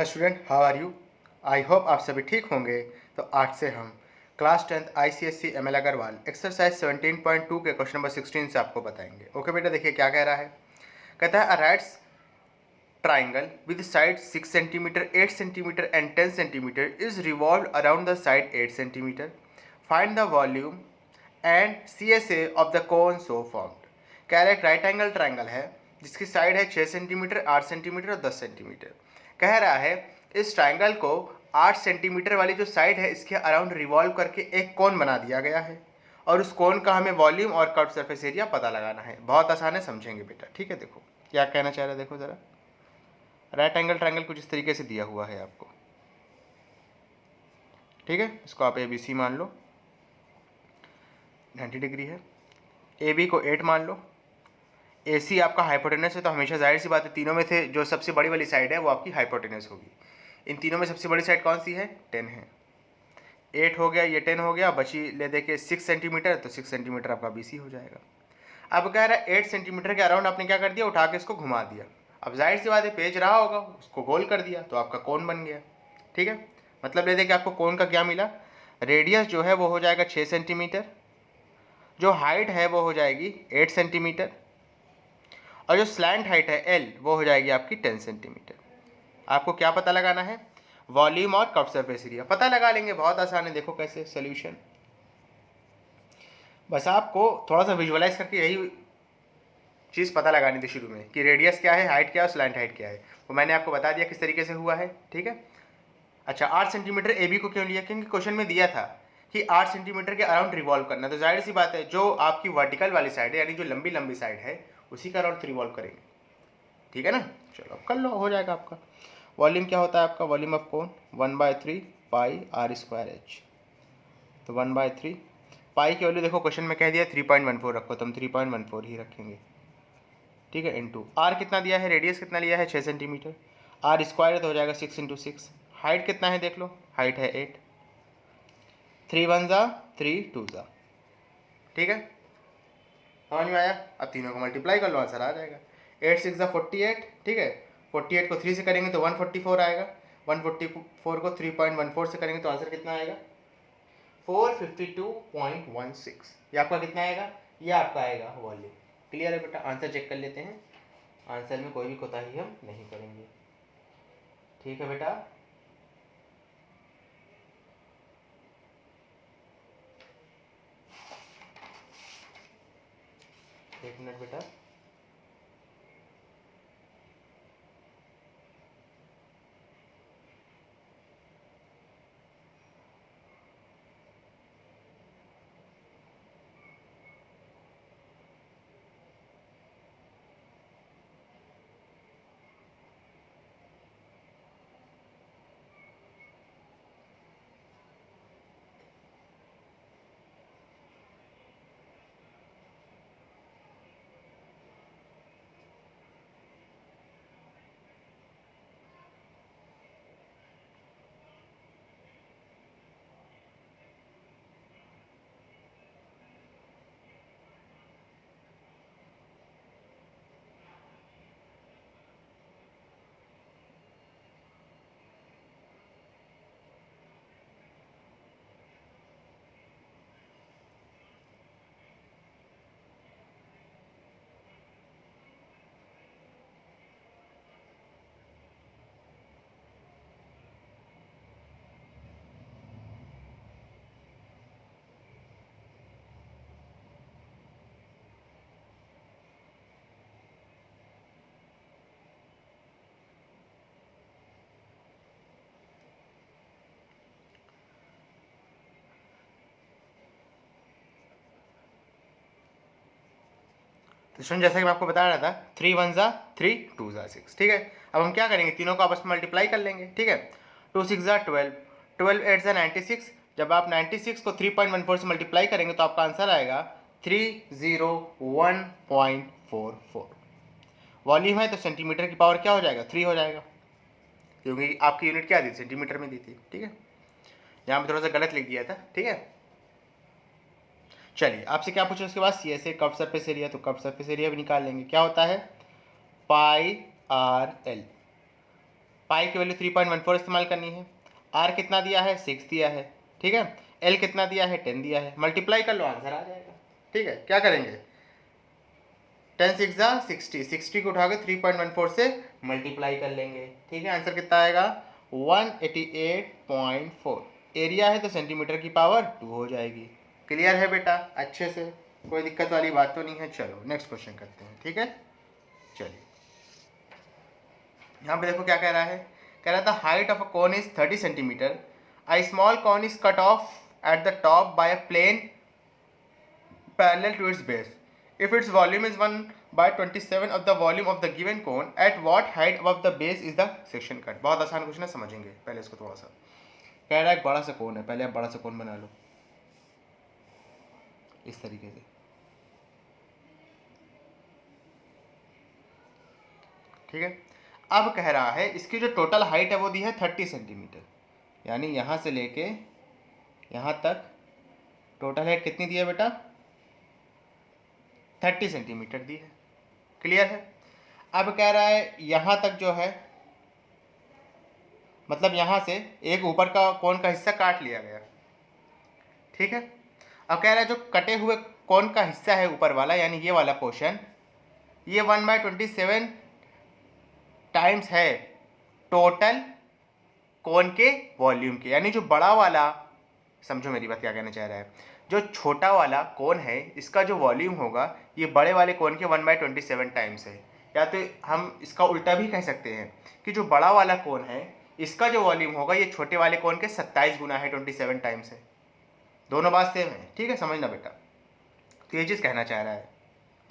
Student, how are you? I hope आप सभी ठीक होंगे। तो आज से हम class 10th ICSE ML Agarwal exercise 17.2 के क्वेश्चन नंबर 16 से आपको बताएंगे। ओके बेटा, देखिए क्या कह रहा है। कहता है a right triangle with side 6 centimetre, 8 centimetre and 10 centimetre is revolve around the side 8 centimetre. Find the volume and CSA of the cone so formed. कह रहा है एक राइट एंगल ट्राइंगल है जिसकी साइड है 6 सेंटीमीटर, 8 सेंटीमीटर और 10 centimetre. कह रहा है इस ट्राइंगल को 8 सेंटीमीटर वाली जो साइड है इसके अराउंड रिवॉल्व करके एक कोन बना दिया गया है और उस कोन का हमें वॉल्यूम और कर्व सरफेस एरिया पता लगाना है। बहुत आसान है, समझेंगे बेटा। ठीक है, देखो क्या कहना चाह रहा है, देखो ज़रा। राइट एंगल ट्राइंगल कुछ इस तरीके से दिया हुआ है आपको। ठीक है, इसको आप ABC मान लो, 90 डिग्री है। AB को 8 मान लो। AC आपका हाइपोटेनस है, तो हमेशा जाहिर सी बात है तीनों में से जो सबसे बड़ी वाली साइड है वो आपकी हाइपोटेनस होगी। इन तीनों में सबसे बड़ी साइड कौन सी है? 10 है। 8 हो गया, ये 10 हो गया, बची ले देखिए 6 सेंटीमीटर, तो 6 सेंटीमीटर आपका BC हो जाएगा। अब कह रहा है 8 सेंटीमीटर के अराउंड आपने क्या कर दिया, उठा के इसको घुमा दिया। अब जाहिर सी बात है पेज रहा होगा, उसको गोल कर दिया तो आपका कोन बन गया। ठीक है, मतलब ले देखिए आपको कोन का क्या मिला। रेडियस जो है वो हो जाएगा 6 सेंटीमीटर, जो हाइट है वो हो जाएगी 8 सेंटीमीटर, और जो स्लैंट हाइट है L वो हो जाएगी आपकी 10 सेंटीमीटर। आपको क्या पता लगाना है? वॉल्यूम और कर्व सरफेस एरिया पता लगा लेंगे। बहुत आसान है, देखो कैसे सोल्यूशन। बस आपको थोड़ा सा विजुअलाइज करके यही चीज़ पता लगानी थी शुरू में कि रेडियस क्या है, हाइट क्या है और स्लैंट हाइट क्या है। वो मैंने आपको बता दिया किस तरीके से हुआ है। ठीक है, अच्छा 8 सेंटीमीटर AB को क्यों लिया? क्योंकि क्वेश्चन में दिया था कि 8 सेंटीमीटर के अराउंड रिवॉल्व करना, तो जाहिर सी बात है जो आपकी वर्टिकल वाली साइड है यानी जो लंबी लंबी साइड है उसी का अराउंड रिवॉल्व करेंगे। ठीक है ना, चलो अब कर लो, हो जाएगा आपका। वॉल्यूम क्या होता है आपका? Volume of cone 1/3 pi r²h। तो 1/3 पाई की वैल्यू देखो क्वेश्चन में कह दिया 3.14 रखो, तो हम 3.14 ही रखेंगे। ठीक है, इंटू r कितना दिया है, रेडियस कितना लिया है 6 सेंटीमीटर, r² तो हो जाएगा 6 × 6। हाइट कितना है देख लो, हाइट है 8, 3 1 ज़ा 3 2 ज़ा। ठीक है, समझ में आया? अब तीनों को मल्टीप्लाई कर लो, आंसर आ जाएगा। 8 6 ज़ा 48। ठीक है, 48 को 3 से करेंगे तो 144 आएगा। 144 को 3.14 से करेंगे तो आंसर कितना आएगा? 452.16। ये आपका कितना आएगा? ये आपका आएगा वॉल्यूम। क्लियर है बेटा? आंसर चेक कर लेते हैं। आंसर में कोई भी कोताही हम नहीं करेंगे। ठीक है बेटा, एक मिनट बेटा। तो सुन, जैसा कि मैं आपको बता रहा था 3 1 ज़ा 3 2 ज़ा 6। ठीक है, अब हम क्या करेंगे, तीनों को आपस में मल्टीप्लाई कर लेंगे। ठीक है, 2 6 ज़ा 12, 12 8 ज़ा 96। जब आप 96 को 3.14 से मल्टीप्लाई करेंगे तो आपका आंसर आएगा 301.44। वॉल्यूम है तो सेंटीमीटर की पावर क्या हो जाएगा? 3 हो जाएगा, क्योंकि आपकी यूनिट क्या दी? सेंटीमीटर में दी थी। ठीक है, यहाँ पे थोड़ा सा गलत लिख दिया था। ठीक है, चलिए आपसे क्या पूछा उसके बाद? CSA कर्व सरफेस एरिया, तो कर्व सरफेस एरिया भी निकाल लेंगे। क्या होता है? पाई r l। पाई की वैल्यू 3.14 इस्तेमाल करनी है। आर कितना दिया है, 6 दिया है, ठीक है। एल कितना दिया है, 10 दिया है। मल्टीप्लाई कर लो, आंसर आ जाएगा, ठीक है। क्या करेंगे, 10 6 जा 60, 60 को उठा के 3.14 से मल्टीप्लाई कर लेंगे, ठीक है। आंसर कितना आएगा, 188.4। एरिया है तो सेंटीमीटर की पावर 2 हो जाएगी। क्लियर है बेटा, अच्छे से, कोई दिक्कत वाली बात तो नहीं है। चलो नेक्स्ट क्वेश्चन करते हैं, ठीक है। चलिए यहाँ पे देखो क्या कह रहा है, कह रहा था height of a cone is 30 centimetre, a small cone is cut off at the top by a plane parallel to its base. If its volume is 1/27 of the volume of the given cone, at what height above the base is the section cut? बहुत आसान question है, समझेंगे पहले इसको थोड़ा सा। कह रहा है एक बड़ा सा कोन है, पहले आप बड़ा सा कोन बना लो इस तरीके से, ठीक है। अब कह रहा है इसकी जो टोटल हाइट है वो दी है 30 सेंटीमीटर, यानी यहाँ से लेके यहाँ तक टोटल हाइट कितनी दी है बेटा, 30 सेंटीमीटर दी है। क्लियर है। अब कह रहा है यहाँ तक जो है, मतलब यहाँ से एक ऊपर का कोन का हिस्सा काट लिया गया, ठीक है। अब कह रहा है जो कटे हुए कोन का हिस्सा है ऊपर वाला, यानी ये वाला पोर्शन, ये 1/27 टाइम्स है टोटल कोन के वॉल्यूम के। यानी जो बड़ा वाला, समझो मेरी बात क्या कहना चाह रहा है, जो छोटा वाला कोन है इसका जो वॉल्यूम होगा ये बड़े वाले कोन के 1/27 टाइम्स है। या तो हम इसका उल्टा भी कह सकते हैं कि जो बड़ा वाला कोन है इसका जो वॉल्यूम होगा ये छोटे वाले कोन के 27 गुना है, 27 टाइम्स है। दोनों बात सेम है, ठीक है, समझना बेटा। तो ये चीज़ कहना चाह रहा है,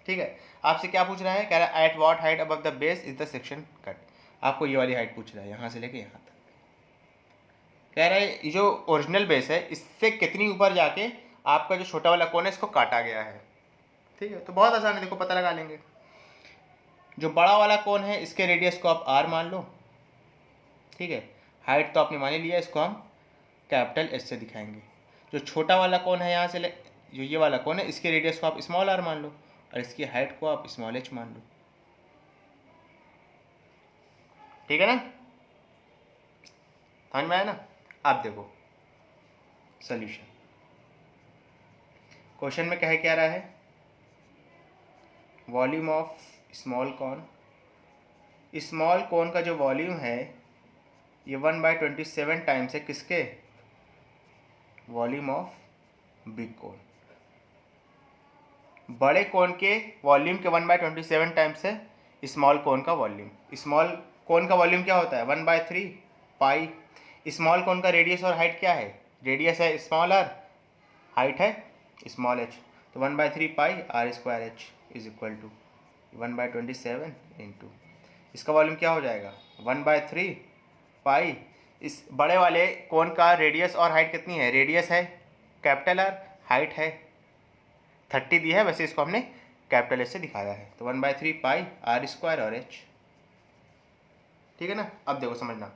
ठीक है। आपसे क्या पूछ रहा है, कह रहा है at what height above the base is the section cut. आपको ये वाली हाइट पूछ रहा है, यहाँ से लेके यहाँ तक। कह रहा है ये जो ओरिजिनल बेस है इससे कितनी ऊपर जाके आपका जो छोटा वाला कोन है इसको काटा गया है, ठीक है। तो बहुत आसान है, देखो पता लगा लेंगे। जो बड़ा वाला कोन है इसके रेडियस को आप आर मान लो, ठीक है। हाइट तो आपने मान ही लिया, इसको हम कैपिटल एस से दिखाएंगे। जो छोटा वाला कोन है यहाँ से जो ये वाला कोन है इसके रेडियस को आप स्मॉल आर मान लो और इसकी हाइट को आप स्मॉल एच मान लो, ठीक है ना, समझ में आया ना। आप देखो सॉल्यूशन, क्वेश्चन में क्या रहा है, volume of small cone. Small cone का जो वॉल्यूम है ये 1/27 टाइम्स है किसके, वॉल्यूम ऑफ बिग कॉन। बड़े कॉन के वॉल्यूम के 1/27 टाइम्स है स्मॉल कॉन का वॉल्यूम। स्मॉल कॉन का वॉल्यूम क्या होता है, 1/3 पाई। स्मॉल कॉन का रेडियस और हाइट क्या है, रेडियस है स्मॉल आर, हाइट है स्मॉल एच। तो 1/3 pi R square H is equal to 1/27 into इसका वॉल्यूम क्या हो जाएगा 1/3 पाई। इस बड़े वाले कोन का रेडियस और हाइट कितनी है, रेडियस है कैपिटल आर, हाइट है 30 दी है, वैसे इसको हमने कैपिटल एस से दिखाया है। तो 1/3 पाई आर स्क्वायर और एच, ठीक है ना। अब देखो समझना,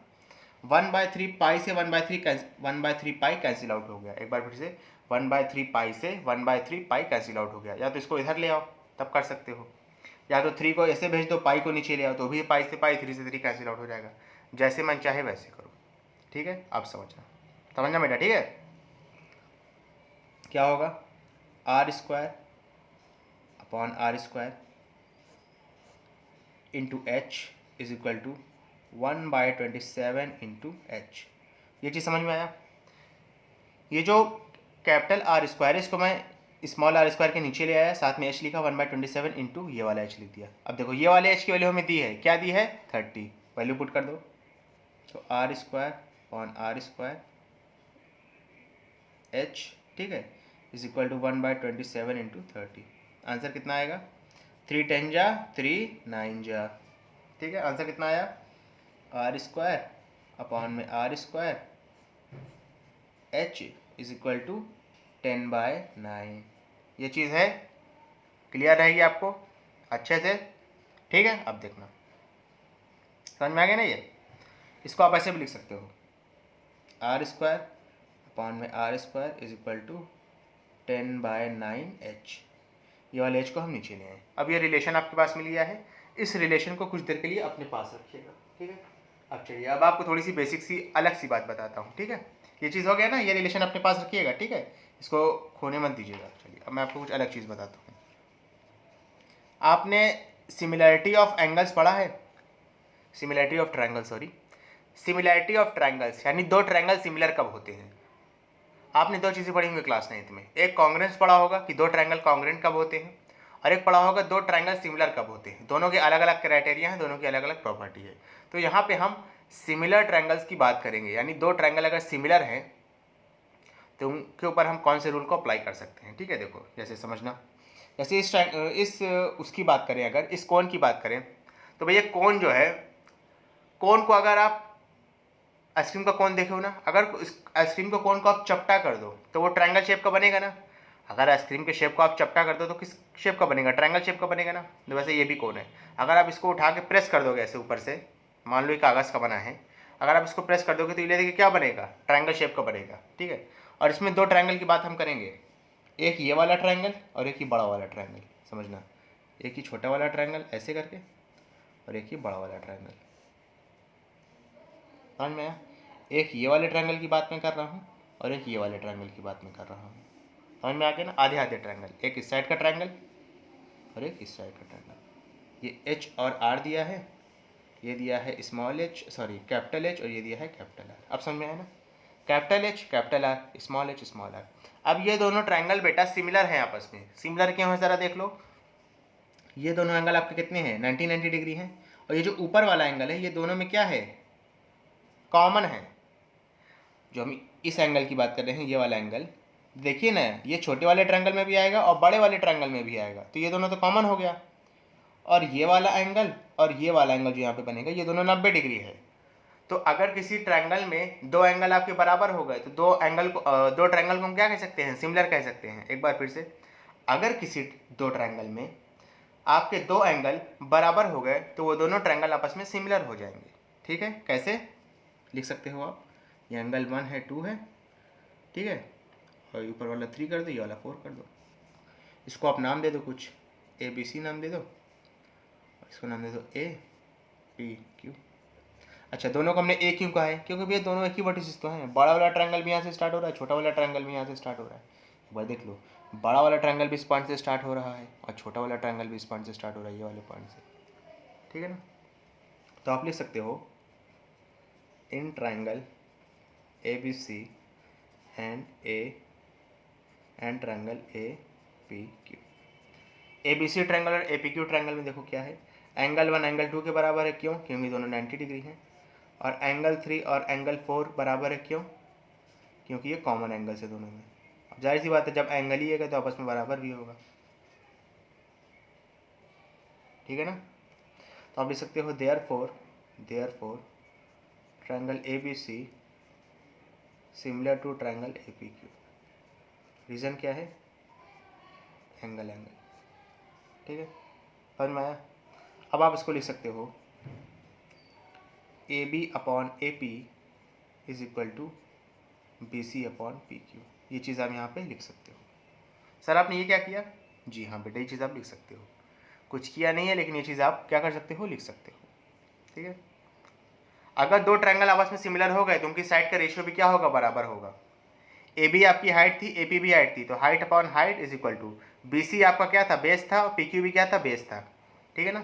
1/3 पाई से 1/3 पाई कैंसिल आउट हो गया। एक बार फिर से 1/3 पाई से 1/3 पाई कैंसिल आउट हो गया। या तो इसको इधर ले आओ तब कर सकते हो, या तो 3 को ऐसे भेज दो, पाई को नीचे ले आओ तो भी पाई से पाई 3 से 3 कैंसिल आउट हो जाएगा। जैसे मन चाहे वैसे करो, ठीक है। आप समझना बेटा, ठीक है। क्या होगा, R square upon R square into H is equal to 1/27 into H. ये चीज़ समझ में आया। ये जो कैपिटल आर स्क्वायर है इसको मैं स्मॉल आर स्क्वायर के नीचे ले आया, साथ में एच लिखा 1/27 इंटू ये वाला एच लिख दिया। अब देखो ये वाले एच की वैल्यू हमें दी है, क्या दी है 30, वैल्यू पुट कर दो। तो R square on R square H, ठीक है, is equal to 1/27 into 30। Answer कितना आएगा, 3 10 जा 3 9 जा, ठीक है। आंसर कितना आया, आर स्क्वायर अपॉन में R square H is equal to 10/9। ये चीज़ है, क्लियर रहेगी आपको अच्छे से, ठीक है। अब देखना समझ में आ गया ना। ये इसको आप ऐसे भी लिख सकते हो, आर स्क्वायर अपॉन में R square is equal to 10/9 H. ये वाले एच को हम नीचे ले आए। अब ये रिलेशन आपके पास मिल गया है, इस रिलेशन को कुछ देर के लिए अपने पास रखिएगा, ठीक है। अब चलिए, अब आपको थोड़ी सी बेसिक सी अलग सी बात बताता हूँ, ठीक है। ये चीज़ हो गया ना, ये रिलेशन अपने पास रखिएगा, ठीक है, इसको खोने मत दीजिएगा। चलिए अब मैं आपको कुछ अलग चीज़ बताता हूँ। आपने सिमिलैरिटी ऑफ एंगल्स पढ़ा है? Similarity of triangle, sorry, similarity of triangles, यानी दो ट्रायंगल सिमिलर कब होते हैं। आपने दो चीज़ें पढ़ी होंगी क्लास 9th में, एक कॉन्ग्रेंस पढ़ा होगा कि दो ट्रायंगल कॉन्ग्रेंट कब होते हैं, और एक पढ़ा होगा दो ट्रायंगल सिमिलर कब होते हैं। दोनों के अलग अलग क्राइटेरिया हैं, दोनों की अलग अलग प्रॉपर्टी है। तो यहाँ पे हम सिमिलर ट्रायंगल्स की बात करेंगे, यानी दो ट्रायंगल अगर सिमिलर हैं तो उनके ऊपर हम कौन से रूल को अप्लाई कर सकते हैं, ठीक है। देखो जैसे समझना, जैसे इस उसकी बात करें, अगर इस कोण की बात करें तो भैया कोण जो है, कोण को अगर आप आइसक्रीम का कोण देखे हो ना, अगर आइसक्रीम का कोण को आप चपटा कर दो तो वो ट्रायंगल शेप का बनेगा ना। अगर आइसक्रीम के शेप को आप चपटा कर दो तो किस शेप का बनेगा, ट्रायंगल शेप का बनेगा ना। तो वैसे ये भी कोण है, अगर आप इसको उठा के प्रेस कर दोगे ऐसे ऊपर से, मान लो ये कागज़ का बना है, अगर आप इसको प्रेस कर दोगे तो ये देखिए क्या बनेगा, ट्रायंगल शेप का बनेगा, ठीक है। और इसमें दो ट्रायंगल की बात हम करेंगे, एक ये वाला ट्रायंगल और एक ही बड़ा वाला ट्रायंगल। समझना, एक ही छोटा वाला ट्रायंगल ऐसे करके और एक ही बड़ा वाला ट्रायंगल, समझ में आया। एक ये वाले ट्रायंगल की बात मैं कर रहा हूँ और एक ये वाले ट्रायंगल की बात मैं कर रहा हूँ, समझ में आ गया ना। आधे आधे ट्रायंगल, एक इस साइड का ट्रायंगल और एक इस साइड का ट्रायंगल। ये एच और आर दिया है, ये दिया है small H, sorry capital H, और ये दिया है कैपिटल आर। अब समझ में आया ना, capital H capital R, small H small R. अब ये दोनों ट्रायंगल बेटा सिमिलर हैं आपस में। सिमिलर क्यों है ज़रा देख लो, ये दोनों एंगल आपके कितने हैं, 90 डिग्री हैं। और ये जो ऊपर वाला एंगल है, ये दोनों में क्या है, कॉमन है। जो हम इस एंगल की बात कर रहे हैं, ये वाला एंगल देखिए ना, ये छोटे वाले ट्रायंगल में भी आएगा और बड़े वाले ट्रायंगल में भी आएगा, तो ये दोनों तो कॉमन हो गया। और ये वाला एंगल और ये वाला एंगल जो यहाँ पे बनेगा, ये दोनों 90 डिग्री है। तो अगर किसी ट्रायंगल में दो एंगल आपके बराबर हो गए तो दो ट्रायंगल को हम क्या कह सकते हैं, सिमिलर कह सकते हैं। एक बार फिर से, अगर किसी दो ट्रायंगल में आपके दो एंगल बराबर हो गए तो वो दोनों ट्रायंगल आपस में सिमिलर हो जाएंगे, ठीक है। कैसे लिख सकते हो आप, ये एंगल 1 है, 2 है, ठीक है, और ऊपर वाला 3 कर दो, ये वाला 4 कर दो। इसको आप नाम दे दो कुछ, ABC नाम दे दो, इसको नाम दे दो APQ। अच्छा, दोनों को हमने A क्यों कहा है, क्योंकि भैया दोनों एक ही वर्टिसेस तो हैं। बड़ा वाला ट्रायंगल भी यहाँ से स्टार्ट हो रहा है, छोटा वाला ट्रायंगल भी यहाँ से स्टार्ट हो रहा है। एक बार देख लो, बड़ा वाला ट्रायंगल भी इस पॉइंट से स्टार्ट हो रहा है और छोटा वाला ट्रायंगल भी इस पॉइंट से स्टार्ट हो रहा है, ये वाले पॉइंट से, ठीक है ना। तो आप लिख सकते हो in triangle ABC and triangle APQ। ABC triangle और APQ ट्रायंगल में देखो क्या है, एंगल 1 एंगल 2 के बराबर है, क्यों, क्योंकि दोनों 90 डिग्री हैं। और एंगल 3 और एंगल 4 बराबर है, क्यों, क्योंकि ये कॉमन एंगल्स है दोनों में। अब जाहिर सी बात है, जब एंगल ही है तो आपस में बराबर भी होगा, ठीक है ना। तो आप लिख सकते हो therefore triangle ABC similar to triangle APQ। Reason क्या है, एंगल, ठीक है, समझ में आया। अब आप इसको लिख सकते हो AB/AP is equal to BC/PQ। ये चीज़ आप यहाँ पे लिख सकते हो। सर आपने ये क्या किया, जी हाँ बेटा, ये चीज़ आप लिख सकते हो। कुछ किया नहीं है, लेकिन ये चीज़ आप क्या कर सकते हो, लिख सकते हो, ठीक है। अगर दो ट्रायंगल आपस में सिमिलर हो गए तो उनकी साइड का रेशियो भी क्या होगा, बराबर होगा। AB आपकी हाइट थी, AP भी हाइट थी, तो height upon height is equal to BC आपका क्या था, बेस था, और PQ भी क्या था, बेस था, ठीक है ना।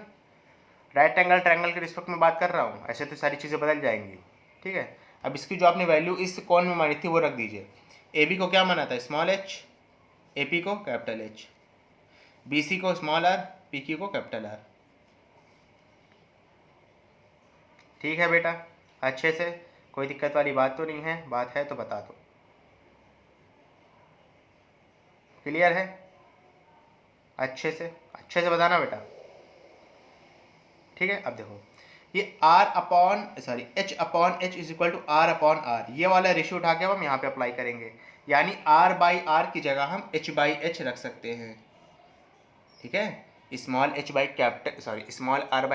राइट एंगल ट्रायंगल के रिस्पेक्ट में बात कर रहा हूँ, ऐसे तो सारी चीज़ें बदल जाएंगी, ठीक है। अब इसकी जो आपने वैल्यू इस कोण में मानी थी वो रख दीजिए। AB को क्या माना था, स्मॉल h, AP को कैपिटल H, BC को स्मॉल r, PQ को कैपिटल R, ठीक है बेटा। अच्छे से, कोई दिक्कत वाली बात तो नहीं है, बात है तो बता दो, क्लियर है, अच्छे से बताना बेटा, ठीक है। अब देखो, ये H/H is equal to R/R, ये वाला रेशियो उठा के हम यहाँ पे अप्लाई करेंगे, यानी R/R की जगह हम H/H रख सकते हैं, ठीक है। Small r by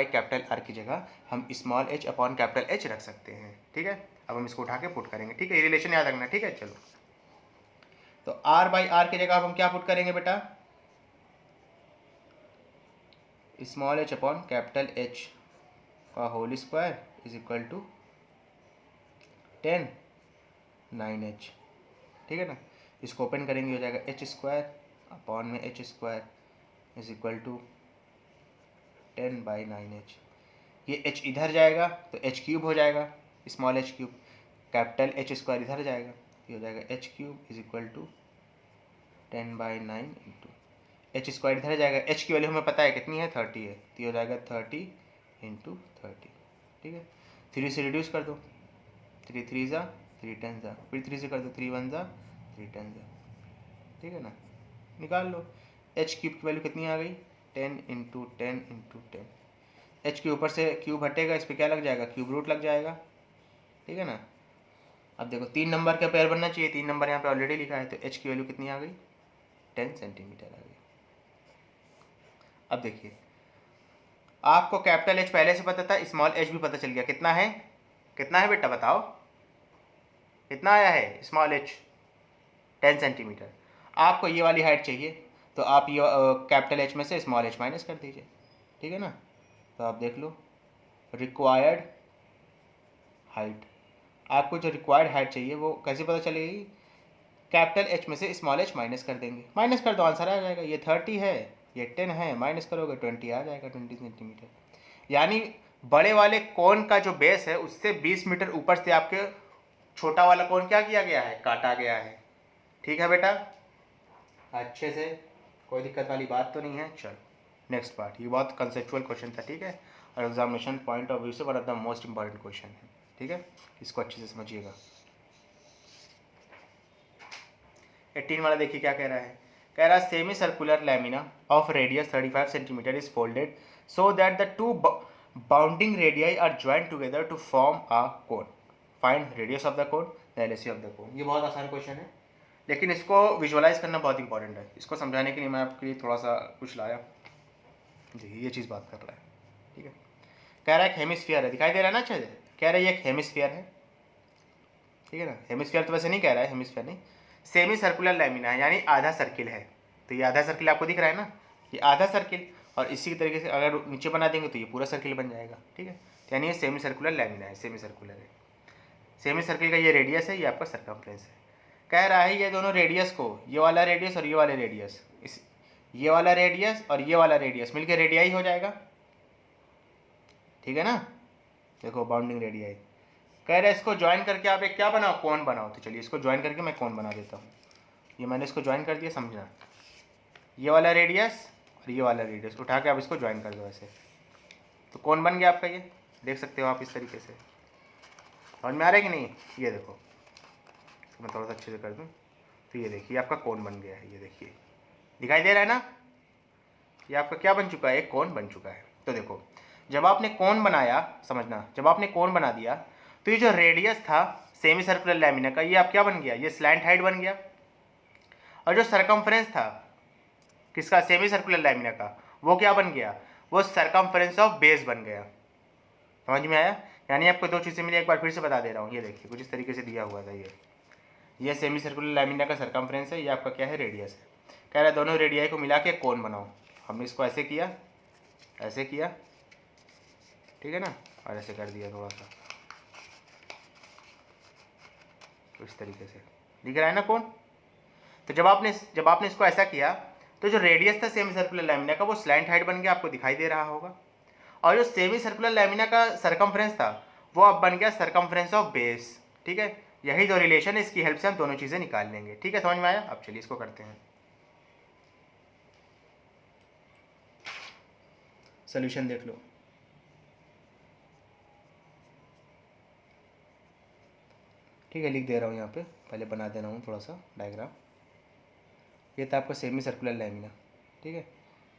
capital R की जगह हम स्मॉल h/कैपिटल H रख सकते हैं, ठीक है। अब हम इसको उठा के पुट करेंगे, ठीक है, ये रिलेशन याद रखना, ठीक है। चलो, तो R/R की जगह हम क्या पुट करेंगे बेटा, स्मॉल h/कैपिटल H का whole square is equal to 10 9h, ठीक है ना। इसको ओपन करेंगे हो जाएगा h² अपॉन में h² is equal to 10/9h। ये h इधर जाएगा तो h³ हो जाएगा, स्मॉल h³, कैपिटल h² इधर जाएगा, ये हो जाएगा h³ is equal to 10/9 into h² इधर जाएगा, h की वैल्यू हमें पता है कितनी है, 30 है, तो ये हो जाएगा 30 इंटू 30, ठीक है। 3 से रिड्यूस कर दो, 3 3 जा 3 10 जा, फिर 3 से कर दो, 3 1 जा 3 10 जा, ठीक है ना। निकाल लो, h³ की वैल्यू कितनी आ गई, 10 इंटू 10 इंटू 10। h के ऊपर से क्यूब हटेगा, इस पर क्या लग जाएगा, क्यूब रूट लग जाएगा, ठीक है ना। अब देखो 3 नंबर का पेयर बनना चाहिए, 3 नंबर यहाँ पे ऑलरेडी लिखा है, तो h की वैल्यू कितनी आ गई, 10 सेंटीमीटर आ गई। अब देखिए आपको कैपिटल H पहले से पता था, स्मॉल h भी पता चल गया, कितना है, कितना है बेटा बताओ, कितना आया है स्मॉल h, 10 सेंटीमीटर। आपको ये वाली हाइट चाहिए, तो आप ये कैपिटल H में से स्मॉल h माइनस कर दीजिए, ठीक है ना। तो आप देख लो रिक्वायर्ड हाइट, आपको जो रिक्वायर्ड हाइट चाहिए वो कैसे पता चलेगी, कैपिटल H में से स्मॉल h माइनस कर देंगे, माइनस कर दो आंसर आ जाएगा। ये 30 है, ये 10 है, माइनस करोगे 20 आ जाएगा, 20 सेंटीमीटर। यानी बड़े वाले कोन का जो बेस है उससे 20 मीटर ऊपर से आपके छोटा वाला कोन क्या किया गया है, काटा गया है, ठीक है बेटा, अच्छे से, कोई दिक्कत वाली बात तो नहीं है। चलो नेक्स्ट पार्ट, ये बहुत कंसेप्चुअल क्वेश्चन था, ठीक है, और एग्जामिनेशन पॉइंट ऑफ व्यू से one of the most important question है, ठीक है, इसको अच्छे से समझिएगा। 18 वाला देखिए क्या कह रहा है, कह रहा है semi circular lamina of radius 35 centimetre is folded so that the two bounding radii are joint together to form a cone, find radius of the cone, the LAC of the cone. ये बहुत आसान question है, लेकिन इसको visualise करना बहुत important है। इसको समझाने के लिए मैं आपके लिए थोड़ा सा कुछ लाया जी, ये चीज़ बात कर रहा है, ठीक है। कह रहा है एक हेमिस्फीयर है, दिखाई दे रहा है ना अच्छे से, कह रहा है ये एक हेमिस्फीयर है, ठीक है ना। हेमिस्फीयर तो वैसे नहीं कह रहा है, हेमिस्फीयर नहीं, सेमी सर्कुलर लैमिना है, यानी आधा सर्किल है। तो ये आधा सर्किल आपको दिख रहा है ना, ये आधा सर्किल, और इसी तरीके से अगर नीचे बना देंगे तो ये पूरा सर्किल बन जाएगा, ठीक है। तो यानी ये सेमी सर्कुलर लैमिना है, सेमी सर्कुलर है। सेमी सर्किल का ये रेडियस है, ये आपका सर्कमफ्रेंस है। कह रहा है ये दोनों रेडियस को, ये वाला रेडियस और ये वाला रेडियस, इस ये वाला रेडियस और ये वाला रेडियस मिलकर रेडियाई हो जाएगा, ठीक है ना। देखो बाउंडिंग रेडियाई, कह रहा है इसको ज्वाइन करके आप एक क्या बनाओ, कोन बनाओ। तो चलिए इसको ज्वाइन करके मैं कोन बना देता हूँ। ये मैंने इसको ज्वाइन कर दिया, समझना, ये वाला रेडियस और ये वाला रेडियस उठा के आप इसको ज्वाइन कर दो ऐसे, तो कोन बन गया आपका। ये देख सकते हो आप इस तरीके से, समझ में आ रहा है कि नहीं। ये देखो मैं थोड़ा सा अच्छे से कर दूँ, तो ये देखिए आपका कोन बन गया है, ये देखिए दिखाई दे रहा है ना, ये आपका क्या बन चुका है, एक कोन बन चुका है। तो देखो जब आपने कोन बनाया, समझना, जब आपने कोन बना दिया तो ये जो रेडियस था सेमी सर्कुलर लैमिना का, ये आप क्या बन गया, ये स्लैंट हाइट बन गया, और जो सरकमफ्रेंस था किसका, सेमी सर्कुलर लैमिना का, वो क्या बन गया, वो सरकमफ्रेंस ऑफ बेस बन गया। समझ में आया, यानी आपको दो चीज़ें मिली, एक बार फिर से बता दे रहा हूँ। ये देखिए कुछ इस तरीके से दिया हुआ था, ये सेमी सर्कुलर लैमिना का सरकमफ्रेंस है, ये आपका क्या है, रेडियस है। कह रहा है दोनों रेडियाई को मिला के कोन बनाओ। हमने इसको ऐसे किया, ऐसे किया, ठीक है ना, और ऐसे कर दिया थोड़ा सा, तो इस तरीके से दिख रहा है ना कोन। तो जब आपने इसको ऐसा किया तो जो रेडियस था सेमी सर्कुलर लैमिना का वो स्लैंट हाइट बन गया, आपको दिखाई दे रहा होगा, और जो सेमी सर्कुलर लैमिना का सरकमफ्रेंस था वो अब बन गया सरकमफ्रेंस ऑफ बेस, ठीक है। यही जो रिलेशन है, इसकी हेल्प से हम दोनों चीज़ें निकाल लेंगे, ठीक है, समझ में आया। अब चलिए इसको करते हैं, सोल्यूशन देख लो। ठीक है, लिख दे रहा हूँ यहाँ पे, पहले बना दे रहा हूँ थोड़ा सा डायग्राम। ये था आपका सेमी सर्कुलर लैमिना, ठीक है,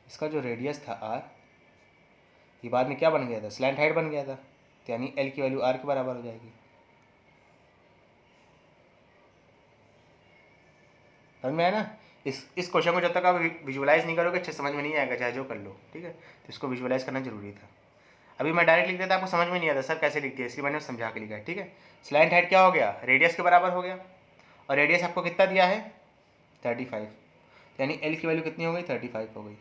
इसका जो रेडियस था आर, ये बाद में क्या बन गया था, स्लैंट हाइट बन गया था, तो यानी एल की वैल्यू आर के बराबर हो जाएगी। समझ में आया ना। इस क्वेश्चन को जब तक आप विजुअलाइज नहीं करोगे अच्छे समझ में नहीं आएगा, चाहे जो कर लो, ठीक है। तो इसको विजुअलाइज करना जरूरी था। अभी मैं डायरेक्ट लिख देता आपको समझ में नहीं आता सर कैसे लिख दिया, इसलिए मैंने समझा के लिखा है, ठीक है। स्लैंट हाइट क्या हो गया, रेडियस के बराबर हो गया, और रेडियस आपको कितना दिया है 35, यानी एल की वैल्यू कितनी हो गई 35 हो गई,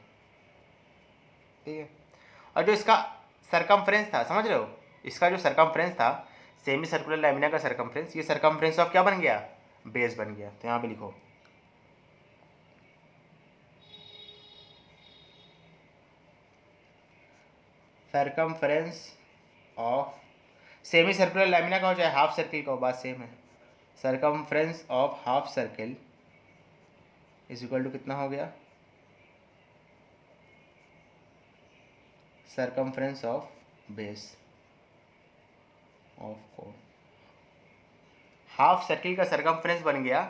ठीक है। और जो इसका सरकमफ्रेंस था, समझ रहे हो, इसका जो सरकमफ्रेंस था सेमी सर्कुलर लैमिना का सरकमफ्रेंस, ये सरकमफ्रेंस ऑफ क्या बन गया, बेस बन गया। तो यहाँ पे लिखो circumference of semi circular lamina का हो चाहे हाफ सर्किल का हो, बात सेम है। Circumference of half circle is equal to कितना हो गया, circumference of base of cone. Half circle का सरकमफ्रेंस बन गया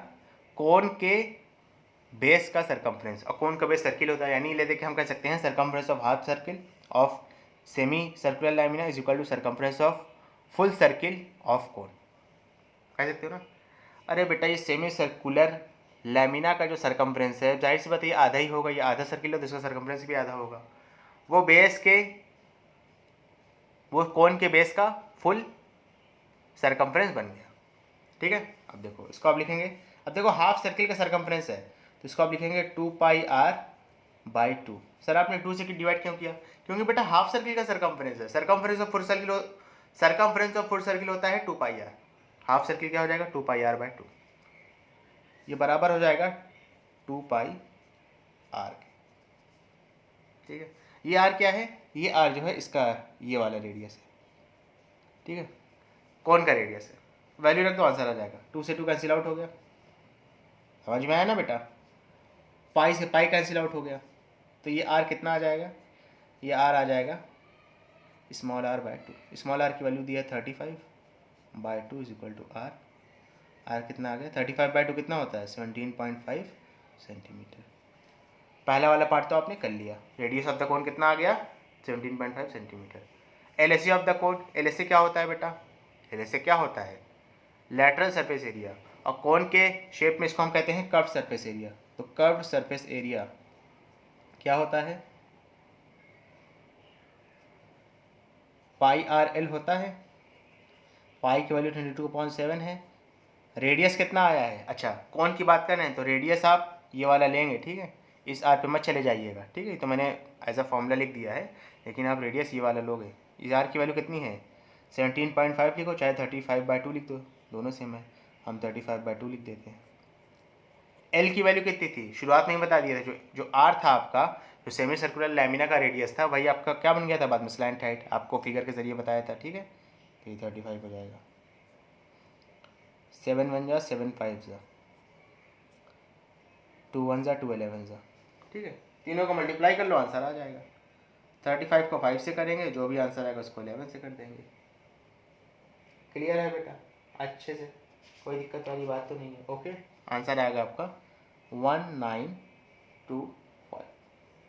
कोन के बेस का सरकमफ्रेंस, और कोन का बेस सर्किल होता है, यानी ले देके हम कह सकते हैं circumference of half circle of semi circular lamina is equal to circumference of full circle of cone, कह सकते हो ना। अरे बेटा ये सेमी सर्कुलर लैमिना का जो सरकमफ्रेंस है, जाहिर सी बात ये आधा ही होगा, ये आधा सर्किल है तो इसका सरकमफ्रेंस भी आधा होगा। वो बेस के, वो कोन के बेस का फुल सरकमफ्रेंस बन गया, ठीक है। अब देखो इसको आप लिखेंगे, अब देखो हाफ सर्किल का सरकमफ्रेंस है तो इसको आप लिखेंगे 2πr/2। सर आपने 2 से डिवाइड क्यों किया, क्योंकि बेटा हाफ सर्किल का सरकमफ्रेंस है, circumference of full circle, circumference of full circle होता है 2πr, हाफ सर्किल क्या हो जाएगा 2πr/2, ये बराबर हो जाएगा 2πr के, ठीक है। ये r क्या है, ये r जो है इसका ये वाला रेडियस है, ठीक है, कौन का रेडियस है, वैल्यू रख दो आंसर आ जाएगा। 2 से 2 कैंसिल आउट हो गया, समझ में आया ना बेटा, पाई से पाई कैंसिल आउट हो गया, तो ये r कितना आ जाएगा, ये r आ जाएगा स्मॉल r/2, स्मॉल r की वैल्यू दी है 35/2 is equal to r, r कितना आ गया 35/2 कितना होता है 17.5 सेंटीमीटर। पहला वाला पार्ट तो आपने कर लिया, रेडियस ऑफ द कोन कितना आ गया 17.5 centimetre. LSA of the cone, LSA क्या होता है बेटा, एलएसए क्या होता है लैटरल सरफेस एरिया, और कोन के शेप में इसको हम कहते हैं कर्व्ड सरफेस एरिया। तो कर्व्ड सरफेस एरिया क्या होता है πRL होता है, पाई की वैल्यू 22.7 है। रेडियस कितना आया है, अच्छा कौन की बात कर रहे हैं तो रेडियस आप ये वाला लेंगे, ठीक है, इस आर पे मत चले जाइएगा, ठीक है, तो मैंने एज अ फॉर्मूला लिख दिया है, लेकिन आप रेडियस ये वाला लोगे। इस आर की वैल्यू कितनी है 17.5 लिखो चाहे 35/2 लिख दो, दोनों सेम है, हम 35/2 लिख देते हैं। एल की वैल्यू कितनी थी शुरुआत में ही बता दिया था, जो आर था आपका, जो सेमी सर्कुलर लैमिना का रेडियस था वही आपका क्या बन गया था बाद में स्लैंट हाइट, आपको फिगर के जरिए बताया था, ठीक है। तो ये 35 हो जाएगा, 7 1 जा 7 5 जा 2 1 जा 2 11 जा, ठीक है, तीनों को मल्टीप्लाई कर लो आंसर आ जाएगा। 35 को 5 से करेंगे, जो भी आंसर आएगा उसको 11 से कर देंगे। क्लियर है बेटा, अच्छे से, कोई दिक्कत वाली बात तो नहीं है। ओके, आंसर आएगा आपका 1925,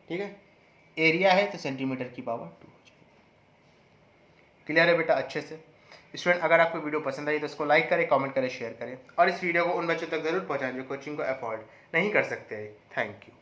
ठीक है। एरिया है तो सेंटीमीटर की पावर 2 हो जाएगी। क्लियर है बेटा अच्छे से। स्टूडेंट अगर आपको वीडियो पसंद आई तो इसको लाइक करें, कमेंट करें, शेयर करें, और इस वीडियो को उन बच्चों तक जरूर पहुंचाएं जो कोचिंग को अफोर्ड नहीं कर सकते। Thank you.